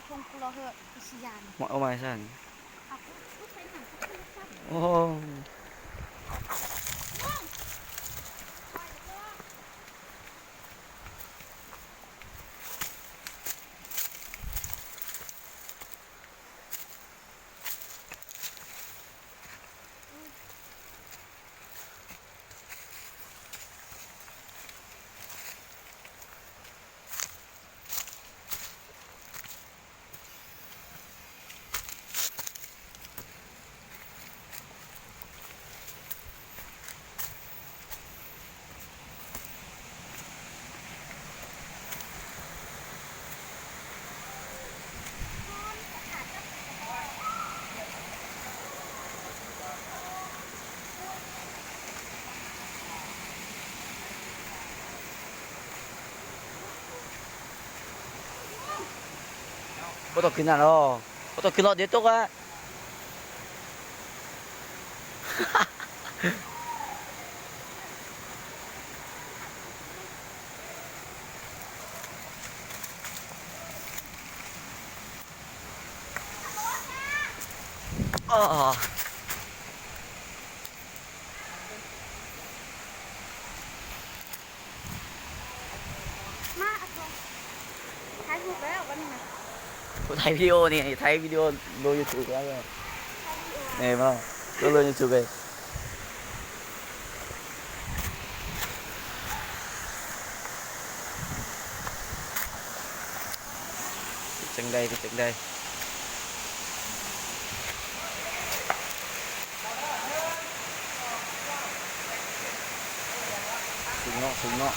ทงกุลาเหอะอิชิยานเอามาสั่นเอาก็ใช้หนังสักทีครับโอ้ก็ต้องขึ้นนั่นหรอก็ต้องขึ้นรถเดี๋ยวตกอ่ะอ๋อมาเอาทงถ่ายรูปแล้ววันนี้นะ ถ่ายวิดีโอนี่ถ่ายวิดีโอลง YouTube แล้วเนี่ยเนี่ยมั้งลง YouTube เลยจังใดเป็นจังใดสูงเนาะสูงเนาะ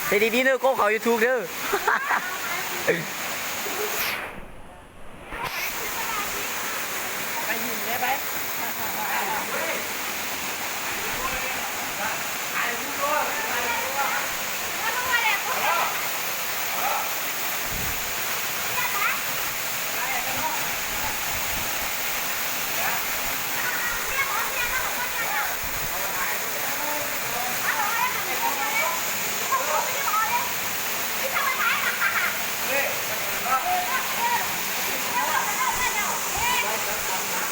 เฮ้ยดีๆเนอะก็เขา YouTube เด้อ